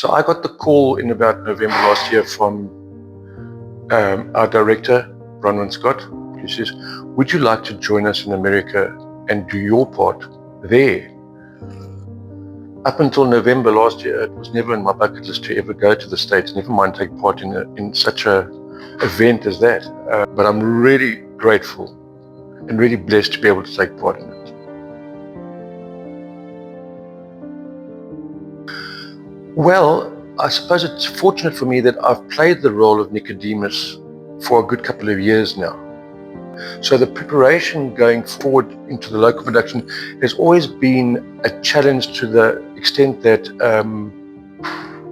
So I got the call in about November last year from our director, Bronwyn Scott. He says, would you like to join us in America and do your part there? Up until November last year, it was never in my bucket list to ever go to the States, never mind take part in such a event as that. But I'm really grateful and really blessed to be able to take part in it. Well, I suppose it's fortunate for me that I've played the role of Nicodemus for a good couple of years now. So the preparation going forward into the local production has always been a challenge to the extent that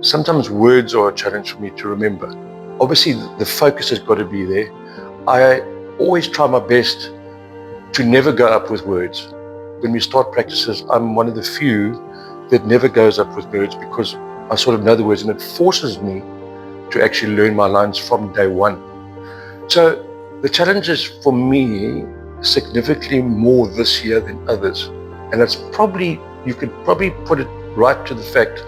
sometimes words are a challenge for me to remember. Obviously, the focus has got to be there. I always try my best to never go up with words. When we start practices, I'm one of the few that never goes up with words because I sort of know the words and it forces me to actually learn my lines from day one. So the challenge is for me significantly more this year than others. And it's probably, you could probably put it right to the fact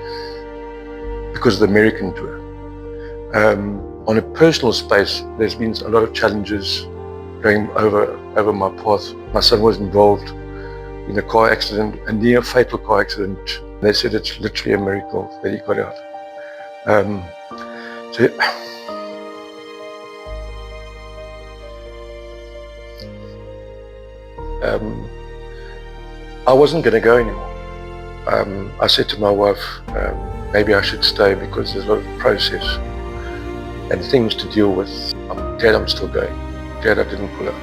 because of the American tour. On a personal space, there's been a lot of challenges going over my path. My son was involved in a car accident, a near fatal car accident. They said it's literally a miracle that he got out. I wasn't going to go anymore. I said to my wife, maybe I should stay because there's a lot of process and things to deal with. I'm glad I'm still going. Glad I didn't pull out.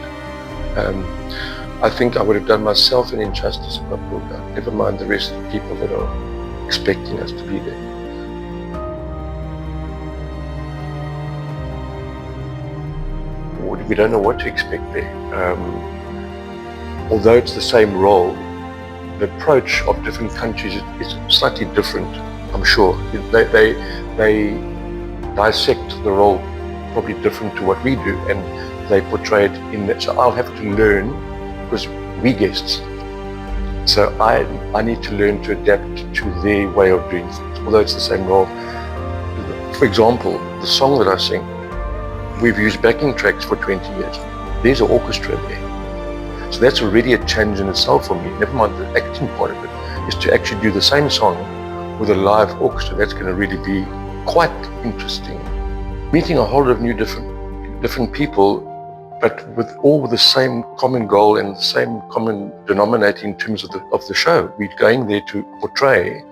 I think I would have done myself an injustice if I pulled out. Never mind the rest of the people that are expecting us to be there. We don't know what to expect there. Although it's the same role, the approach of different countries is slightly different, I'm sure. They dissect the role probably different to what we do, and they portray it in that. So I'll have to learn, because we guests. So I need to learn to adapt to their way of doing things, although it's the same role. For example, the song that I sing, we've used backing tracks for 20 years. There's an orchestra there. So that's already a challenge in itself for me. Never mind the acting part of it, is to actually do the same song with a live orchestra. That's going to really be quite interesting. Meeting a whole lot of new different people, but with all the same common goal and the same common denominator in terms of the show. We're going there to portray,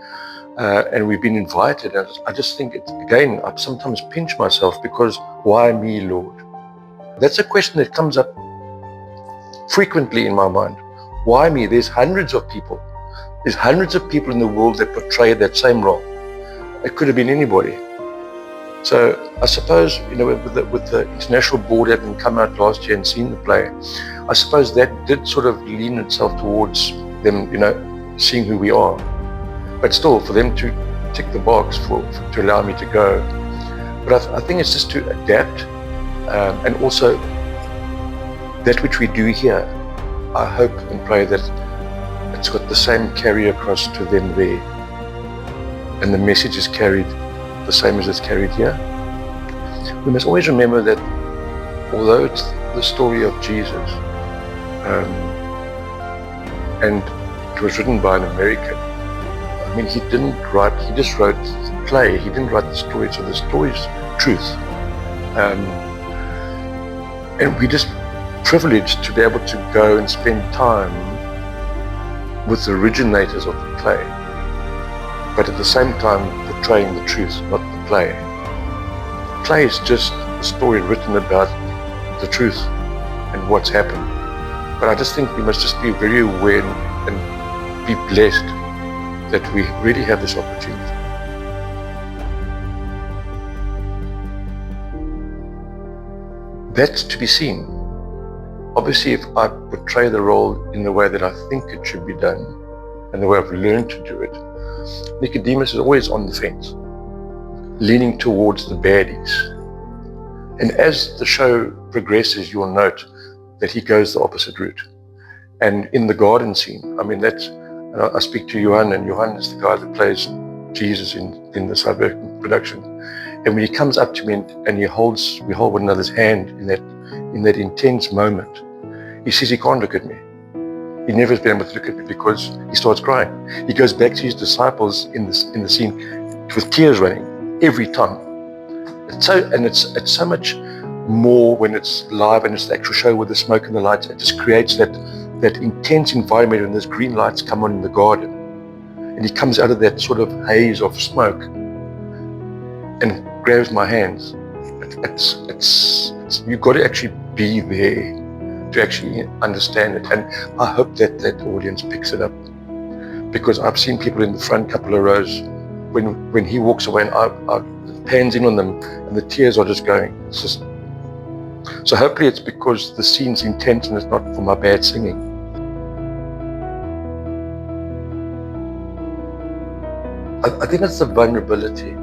and we've been invited. And I just think, again, I sometimes pinch myself because why me, Lord? That's a question that comes up frequently in my mind. Why me? There's hundreds of people. There's hundreds of people in the world that portray that same role. It could have been anybody. So I suppose, with the international board having come out last year and seen the play, I suppose that did sort of lean itself towards them, seeing who we are. But still, for them to tick the box to allow me to go. But I think it's just to adapt, and also that which we do here, I hope and pray that it's got the same carry across to them there, and the message is carried the same as it's carried here. We must always remember that although it's the story of Jesus, and it was written by an American, I mean, he just wrote the play, he didn't write the story, so the story's truth. And we just privileged to be able to go and spend time with the originators of the play, but at the same time portraying the truth, not the play. The play is just a story written about the truth and what's happened. But I just think we must just be very aware and be blessed that we really have this opportunity. That's to be seen. Obviously, if I portray the role in the way that I think it should be done, and the way I've learned to do it, Nicodemus is always on the fence, leaning towards the baddies. And as the show progresses, you'll note that he goes the opposite route. And in the garden scene, I mean, I speak to Johan, and Johan is the guy that plays Jesus in the suburban production. And when he comes up to me and we hold one another's hand in that intense moment, he says he can't look at me. He never has been able to look at me because he starts crying. He goes back to his disciples in the scene with tears running every time. It's so much more when it's live and it's the actual show with the smoke and the lights. It just creates that intense environment when those green lights come on in the garden. And he comes out of that sort of haze of smoke and grabs my hands. It's you've got to actually be there to actually understand it. And I hope that audience picks it up, because I've seen people in the front couple of rows when he walks away and I pans in on them and the tears are just going. It's just, so hopefully it's because the scene's intense and it's not for my bad singing. I think it's the vulnerability.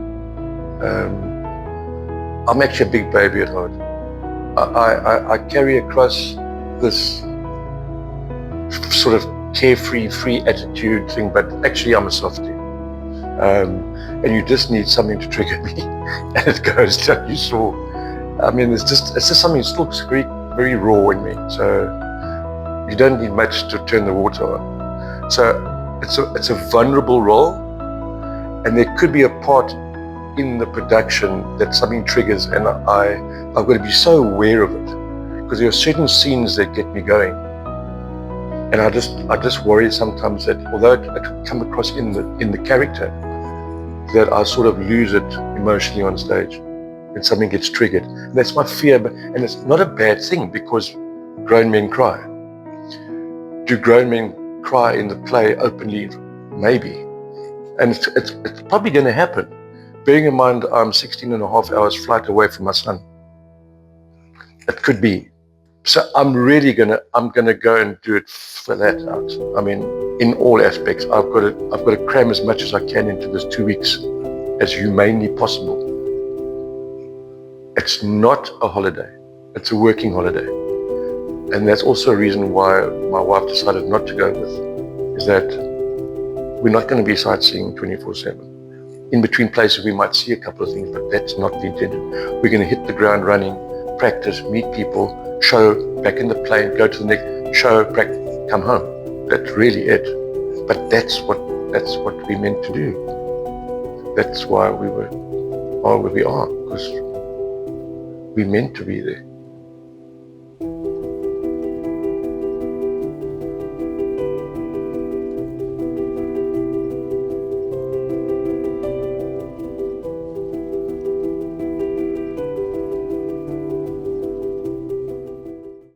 I'm actually a big baby at heart. I carry across this sort of carefree, free attitude thing, but actually I'm a softie. And you just need something to trigger me, and it goes. You saw. I mean, it's just something that still looks very, very raw in me. So you don't need much to turn the water on. So it's a vulnerable role, and there could be a part in the production that something triggers, and I've got to be so aware of it, because there are certain scenes that get me going, and I just worry sometimes that although it could come across in the character, that I sort of lose it emotionally on stage when something gets triggered. And that's my fear, and it's not a bad thing, because grown men cry. Do grown men cry in the play openly? Maybe. And it's probably going to happen, bearing in mind I'm 16 and a half hours flight away from my son. It could be. So I'm going to go and do it for that out. I mean, in all aspects, I've got to cram as much as I can into this 2 weeks as humanely possible. It's not a holiday. It's a working holiday. And that's also a reason why my wife decided not to go with, is that we're not going to be sightseeing 24/7. In between places, we might see a couple of things, but that's not the intention. We're going to hit the ground running, practice, meet people, show, back in the plane, go to the next show, practice, come home. That's really it. But that's what we meant to do. That's why we are where we are, because we meant to be there.